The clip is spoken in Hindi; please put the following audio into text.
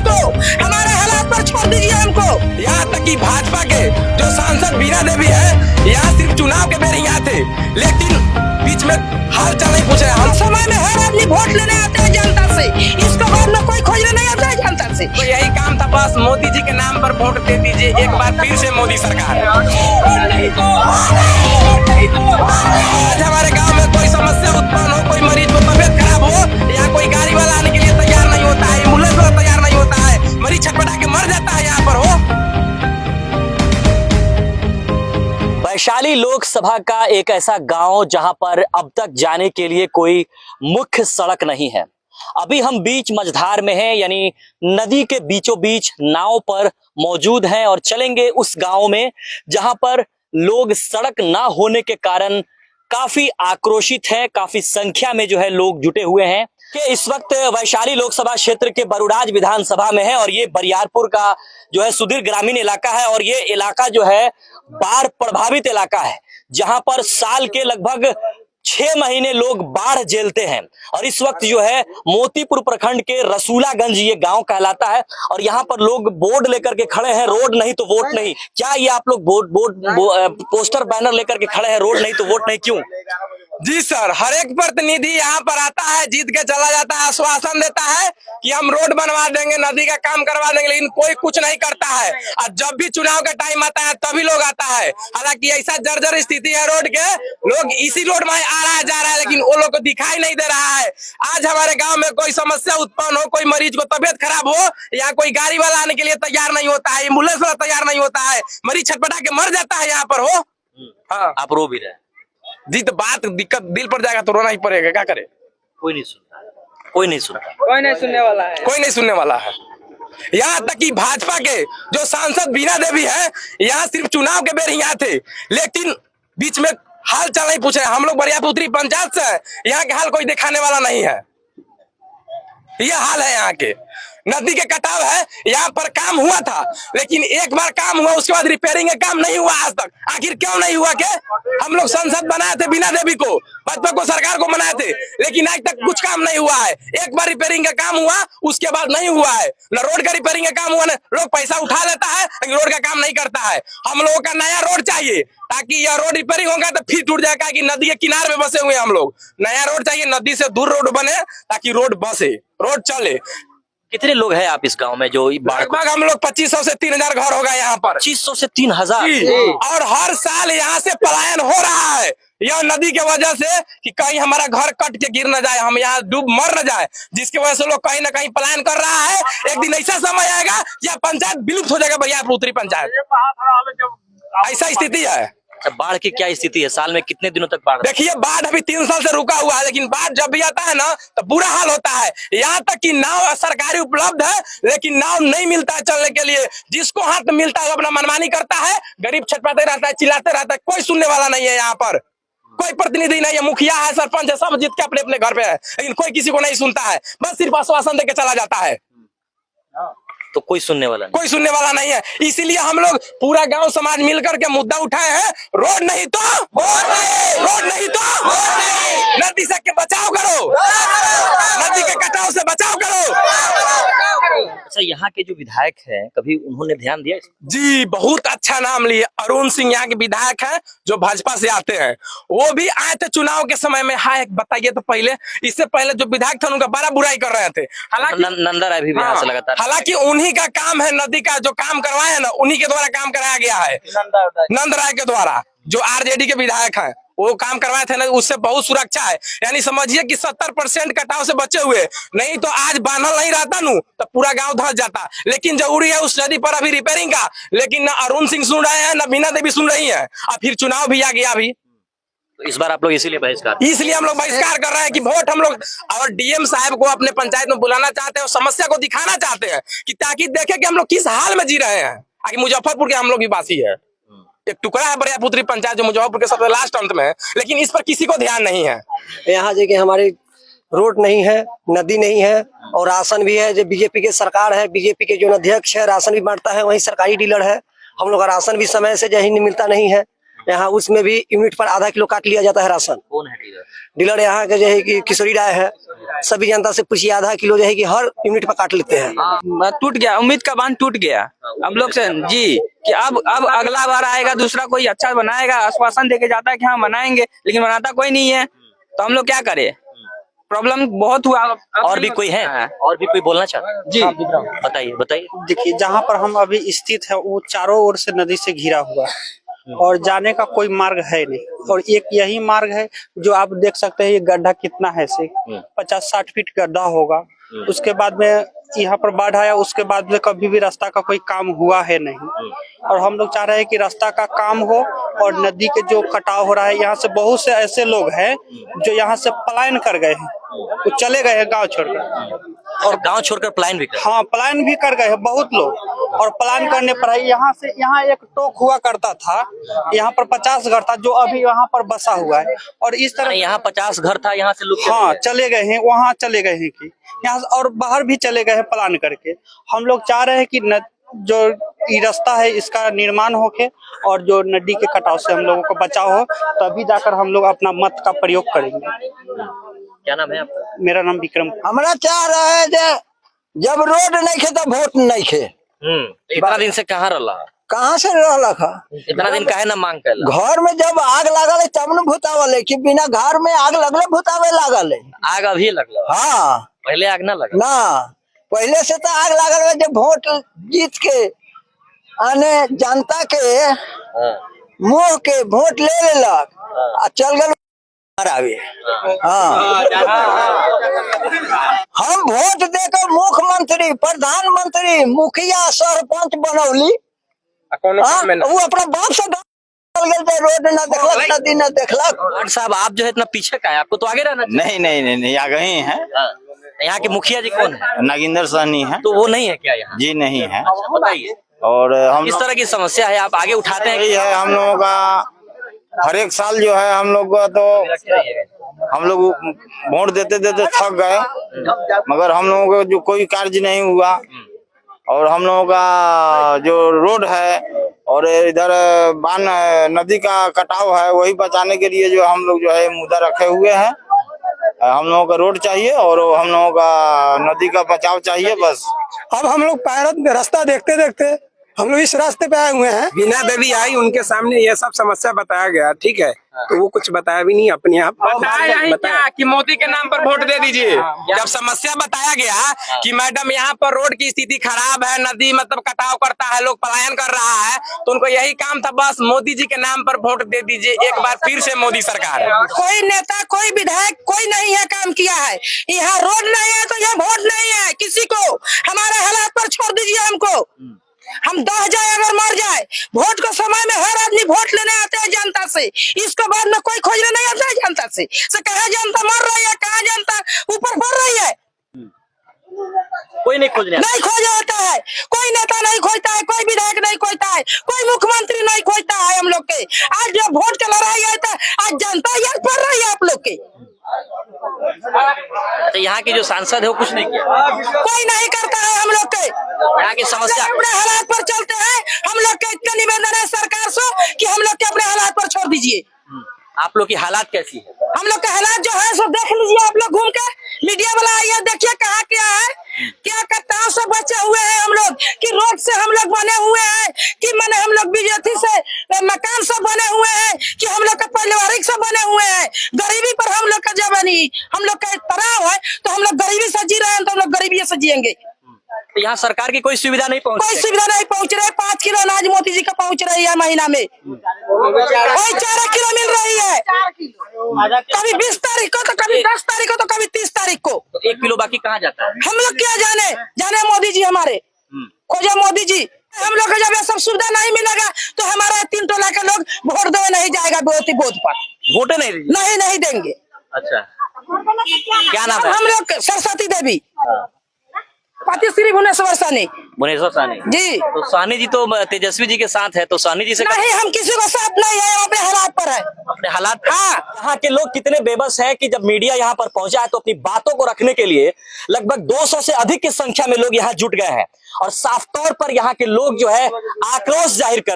दो, हमारे हालात पर छोड़ दीजिए हमको। यहाँ तक कि भाजपा के जो सांसद बीना देवी है, यहाँ सिर्फ चुनाव के बेर यहाँ थे, लेकिन बीच में हाल चाल नहीं पूछे। हम समय में हर आदमी वोट लेने आते हैं जनता से, इसके बाद में कोई खोजने नहीं आता है जनता से। तो यही काम था, बस मोदी जी के नाम पर वोट दे दीजिए एक बार फिर से मोदी सरकार। आज हमारे गांव में कोई समस्या उत्पन्न हो, कोई मरीज को तबियत खराब हो, यहाँ कोई गाड़ी वाला आने के लिए तैयार नहीं होता है, एम्बुलेंस वाला तैयार नहीं होता है, मरीज छटपटा के मर जाता है यहाँ पर हो। वैशाली लोकसभा का एक ऐसा गांव जहां पर अब तक जाने के लिए कोई मुख्य सड़क नहीं है। अभी हम बीच मझधार में हैं, यानी नदी के बीचों बीच नाव पर मौजूद हैं और चलेंगे उस गांव में जहां पर लोग सड़क ना होने के कारण काफी आक्रोशित हैं, काफी संख्या में जो है लोग जुटे हुए हैं कि इस वक्त वैशाली लोकसभा क्षेत्र के बरुराज विधानसभा में है और ये बरियारपुर का जो है सुदूर ग्रामीण इलाका है और ये इलाका जो है बाढ़ प्रभावित इलाका है, जहां पर साल के लगभग 6 महीने लोग बाढ़ झेलते हैं। और इस वक्त जो है मोतीपुर प्रखंड के रसूलागंज ये गांव कहलाता है और यहाँ पर लोग बोर्ड लेकर के खड़े हैं, रोड नहीं तो वोट नहीं। क्या ये आप लोग पोस्टर बैनर लेकर के खड़े हैं, रोड नहीं तो वोट नहीं, क्यों? जी सर, हर एक प्रतिनिधि यहाँ पर आता है, जीत के चला जाता है, आश्वासन देता है कि हम रोड बनवा देंगे, नदी का काम करवा देंगे, लेकिन कोई कुछ नहीं करता है। और जब भी चुनाव का टाइम आता है तभी लोग आता है। हालांकि ऐसा जर्जर स्थिति है रोड के, लोग इसी रोड में आ रहा है जा रहा है, लेकिन वो लोग को दिखाई नहीं दे रहा है। आज हमारे गाँव में कोई समस्या उत्पन्न हो, कोई मरीज को तबियत खराब हो, या कोई गाड़ी वाला आने के लिए तैयार नहीं होता है, एम्बुलेंस वाला तैयार नहीं होता है, मरीज छटपटा के मर जाता है यहाँ पर हो। हाँ, आप रो भी रहे जी, तो बात दिक्कत दिल पर जाएगा तो रोना ही पड़ेगा, क्या करे। कोई नहीं सुनता, कोई नहीं सुनता, कोई नहीं सुनने वाला है, कोई नहीं सुनने वाला है। यहाँ तक कि भाजपा के जो सांसद बीना देवी है, यहाँ सिर्फ चुनाव के बेर यहाँ थे, लेकिन बीच में हाल चाल नहीं पूछे। हम लोग बरियापुत्री पंचायत से हैं, यहाँ के हाल कोई दिखाने वाला नहीं है। ये हाल है यहाँ के। नदी के कटाव है, यहाँ पर काम हुआ था, लेकिन एक बार काम हुआ, उसके बाद रिपेयरिंग का काम नहीं हुआ आज तक। आखिर क्यों नहीं हुआ? के हम लोग संसद बनाए थे बीना देवी को, भाजपा को सरकार को बनाए थे, लेकिन आज तक कुछ काम नहीं हुआ है। एक बार रिपेयरिंग का काम हुआ, उसके बाद नहीं हुआ है। न रोड का रिपेयरिंग का काम हुआ, न लोग पैसा उठा लेता है, लेकिन रोड का काम नहीं करता है। हम लोगों का नया रोड चाहिए, ताकि यह रोड रिपेयरिंग होगा तो फिर टूट जाएगा कि नदी के किनारे में बसे हुए हम लोग। नया रोड चाहिए, नदी से दूर रोड बने ताकि रोड बसे, रोड चले। कितने लोग हैं आप इस गांव में जो लगभग हम लोग 2500 से 3000 घर होगा यहाँ पर। 2500 से 3000 और हर साल यहाँ से पलायन हो रहा है, यह नदी के वजह से कि कहीं हमारा घर कट के गिर न जाए, हम यहाँ डूब मर न जाए, जिसकी वजह से लोग कहीं ना कहीं पलायन कर रहा है। एक दिन ऐसा समय आएगा या पंचायत विलुप्त हो जाएगा, भैया उत्तरी पंचायत, ऐसा स्थिति है। बाढ़ की क्या स्थिति है? साल में कितने दिनों तक बाढ़? देखिए, बाढ़ अभी 3 साल से रुका हुआ है, लेकिन बाढ़ जब भी आता है ना तो बुरा हाल होता है। यहाँ तक कि नाव सरकारी उपलब्ध है, लेकिन नाव नहीं मिलता है चलने के लिए। जिसको हाथ में मिलता है अपना मनमानी करता है, गरीब छटपटाते रहता है, चिल्लाते रहता है, कोई सुनने वाला नहीं है। यहाँ पर कोई प्रतिनिधि नहीं है, मुखिया है, सरपंच है, सब जीत के अपने अपने घर पे है, लेकिन कोई किसी को नहीं सुनता है, बस सिर्फ आश्वासन देके चला जाता है। तो कोई सुनने वाला नहीं, कोई सुनने वाला नहीं है। इसीलिए हम लोग पूरा गांव समाज मिलकर के मुद्दा उठाए हैं, रोड नहीं तो वोट नहीं, रोड नहीं तो वोट नहीं। नदी से के बचाव करो, नदी के कटाव से बचाव करो। अच्छा, यहाँ के जो विधायक हैं, कभी उन्होंने ध्यान दिया? जी, बहुत अच्छा नाम लिए। अरुण सिंह यहाँ के विधायक हैं जो भाजपा से आते हैं, वो भी आए थे चुनाव के समय में। हाँ, बताइए तो पहले, इससे पहले जो विधायक थे उनका बड़ा बुराई कर रहे थे। हालांकि नंदा राय भी यहाँ से लगातार, हालांकि उन्हीं का काम है, नदी का जो काम करवाए हैं ना, उन्हीं के द्वारा काम कराया गया है, नंद राय के द्वारा, जो आरजेडी के विधायक हैं, वो काम करवाए थे ना, उससे बहुत सुरक्षा है। यानी समझिए कि 70% कटाव से बचे हुए, नहीं तो आज बांधल नहीं रहता नू तो पूरा गांव धंस जाता। लेकिन जरूरी है उस नदी पर अभी रिपेयरिंग का, लेकिन न अरुण सिंह सुन रहे हैं, न बीना देवी सुन रही है। और फिर चुनाव भी आ गया अभी, तो इस बार आप लोग इसलिए हम लोग बहिष्कार कर रहे हैं कि वोट हम लोग और डीएम साहब को अपने पंचायत में बुलाना चाहते हैं और समस्या को दिखाना चाहते हैं, कि ताकि देखे कि हम लोग किस हाल में जी रहे हैं। आगे मुजफ्फरपुर के हम लोग भी वासी है, एक टुकड़ा है बरियापुत्री पंचायत जो मुजफ्फरपुर के सबसे लास्ट अंत में है, लेकिन इस पर किसी को ध्यान नहीं है। यहाँ जो हमारी रोड नहीं है, नदी नहीं है, और राशन भी है जो बीजेपी के सरकार है, बीजेपी के जो अध्यक्ष है राशन भी बांटता है, वही सरकारी डीलर है। हम लोग का राशन भी समय से जो नहीं मिलता नहीं है, यहाँ उसमें भी यूनिट पर आधा किलो काट लिया जाता है राशन। कौन है डीलर? डीलर यहाँ के जो है कि किशोरी राय है। सभी जनता से पूछिए, आधा किलो जो है कि हर यूनिट पर काट लेते हैं। टूट गया, उम्मीद का बांध टूट गया हम लोग से जी, कि अब अगला बार आएगा दूसरा कोई अच्छा बनाएगा, आश्वासन देके जाता है कि हाँ बनाएंगे, लेकिन बनाता कोई नहीं है, तो हम लोग क्या करें? प्रॉब्लम बहुत हुआ। और भी कोई है? और भी कोई बोलना चाहता है? जी बताइए बताइए। देखिए, जहाँ पर हम अभी स्थित है वो चारों ओर से नदी से घिरा हुआ है और जाने का कोई मार्ग है नहीं, और एक यही मार्ग है जो आप देख सकते हैं। ये गड्ढा कितना है से 50-60 फीट गड्ढा होगा। उसके बाद में यहाँ पर बाढ़ आया, उसके बाद में कभी भी रास्ता का कोई काम हुआ है नहीं, और हम लोग चाह रहे हैं कि रास्ता का काम हो और नदी के जो कटाव हो रहा है, यहाँ से बहुत से ऐसे लोग हैं जो यहाँ से पलायन कर गए हैं, वो चले गए हैं गांव छोड़कर, और गांव छोड़कर पलायन भी कर। हाँ पलायन भी कर गए हैं बहुत लोग। और पलायन करने पर है यहाँ से, यहाँ एक टोक हुआ करता था, यहाँ पर 50 घर था जो अभी यहाँ पर बसा हुआ है, और इस तरह यहाँ 50 घर था, यहाँ से लोग हाँ चले गए हैं, वहाँ चले गए हैं कि यहाँ से, और बाहर भी चले गए हैं पलायन करके। हम लोग चाह रहे हैं कि जो ये रास्ता है इसका निर्माण होके और जो नदी के कटाव से हम लोगों को बचाव हो, तभी जाकर हम लोग अपना मत का प्रयोग करेंगे। क्या नाम है आपका? मेरा नाम विक्रम। हमारा चाह रहा है जब रोड नहीं खे तो वोट नहीं खे। इतना दिन से कहाँ रहा? कहाँ से रहा था? इतना दिन काहे ना मांग कर? घर में जब आग लागल है तब न भूतावल, कि बिना घर में आग लगले भूतावे लागल है। आग अभी लगल? हाँ, पहले आग ना लगा ना, पहले से तो आग लागल है। जब वोट जीत के आने जनता के मुंह के वोट ले लेलक आ चल गए आवे। हाँ, हम वोट देकर मुख्यमंत्री, प्रधानमंत्री, मुखिया, सरपंच बनौली। वो अपना बाप से चल गए, रोड न देखलक, नदी न देखलक। साहब आप जो है इतना पीछे का है, आपको तो आगे रहना चाहिए। नहीं आगे ही है। यहाँ के मुखिया जी कौन है? नागिंदर सहनी है। तो वो नहीं है क्या यहाँ? जी नहीं है। बताइए, और हम इस तरह की समस्या है, आप आगे उठाते हैं? यही है हम लोगों का। हर एक साल जो है हम लोग का, तो हम लोग वोट देते देते थक गए, मगर हम लोगों को जो कोई कार्य नहीं हुआ। और हम लोगों का जो रोड है और इधर बान नदी का कटाव है, वही बचाने के लिए जो हम लोग जो है मुद्दा रखे हुए हैं। हम लोगों का रोड चाहिए और हम लोगों का नदी का बचाव चाहिए, बस। अब हम लोग पैरत रास्ता देखते देखते हम लोग इस रास्ते पे आए हुए हैं। बीना देवी आई, उनके सामने ये सब समस्या बताया गया, ठीक है, तो वो कुछ बताया भी नहीं अपने आप। बताया कि मोदी के नाम पर वोट दे दीजिए। जब समस्या बताया गया कि मैडम यहाँ पर रोड की स्थिति खराब है, नदी मतलब कटाव करता है, लोग पलायन कर रहा है, तो उनको यही काम था, बस मोदी जी के नाम पर वोट दे दीजिए, एक बार फिर से मोदी सरकार। कोई नेता, कोई विधायक, कोई नहीं है काम किया है। यहाँ रोड नहीं है तो यहाँ वोट नहीं है किसी को। हमारे हालात पर छोड़ दीजिए हमको। हम 10 जाए अगर मर जाए, वोट के समय में हर आदमी वोट लेने आते हैं जनता से, इसके बाद में कोई खोजने नहीं आता है जनता से कहा जनता मर रही है, कहा जनता ऊपर बढ़ रही है, कोई नहीं खोजने नहीं खोजा होता है। कोई नेता नहीं खोजता है, कोई विधायक नहीं खोजता है, कोई मुख्यमंत्री नहीं खोजता है हम लोग के। आज जब वोट का लड़ाई है तो आज जनता याद पड़ रही है आप लोग के। तो यहाँ के जो सांसद है वो कुछ नहीं किया, कोई नहीं करता है हम लोग के। यहाँ की समस्या अपने हालात पर चलते हैं। हम लोग का इतना निवेदन है सरकार से कि हम लोग के अपने हालात पर छोड़ दीजिए। आप लोग की हालात कैसी है? हम लोग का हालात जो है सब देख लीजिए आप लोग घूम के। मीडिया वाला आइए, देखिए कहाँ क्या है, क्या कटाव से बचे हुए हैं हम लोग, कि रोड से हम लोग बने हुए हैं, कि मैंने हम लोग बीजेपी से मकान सब बने हुए हैं, कि हम लोग का पारिवारिक सब बने हुए हैं। गरीबी पर हम लोग का जवानी, हम लोग का तनाव है, तो हम लोग गरीबी से जी रहे हैं, तो हम लोग गरीबी से जिएंगे। तो यहाँ सरकार की कोई सुविधा नहीं पहुँच, कोई सुविधा नहीं पहुँच रही। 5 किलो अनाज मोदी जी का पहुँच रही है महीना में, कोई 4 किलो मिल रही है, कभी 20 तारीख को, तो कभी 10 तारीख को, तो कभी 30 तारीख को। तो 1 किलो बाकी कहाँ जाता है? हम लोग क्या जाने मोदी जी हमारे खोजा मोदी जी। हम लोग को जब ये सब सुविधा नहीं मिलेगा तो हमारा 3 टोला के लोग वोट देने नहीं जाएगा, बूथ पर वोटे नहीं देंगे। अच्छा, क्या नाम है? हम लोग सरस्वती देवी, पातिश्री भुवनेश्वर साहनी जी। तो साहनी जी तो तेजस्वी जी के साथ है, तो साहनी जी से नहीं, हम किसी को साथ नहीं है, अपने हालात पर है। अपने हालात। हाँ, यहाँ के लोग कितने बेबस हैं कि जब मीडिया यहाँ पर पहुंचा है तो अपनी बातों को रखने के लिए लगभग 200 से अधिक की संख्या में लोग यहाँ जुट गए हैं, और साफ तौर पर यहाँ के लोग जो है आक्रोश जाहिर कर रहे हैं।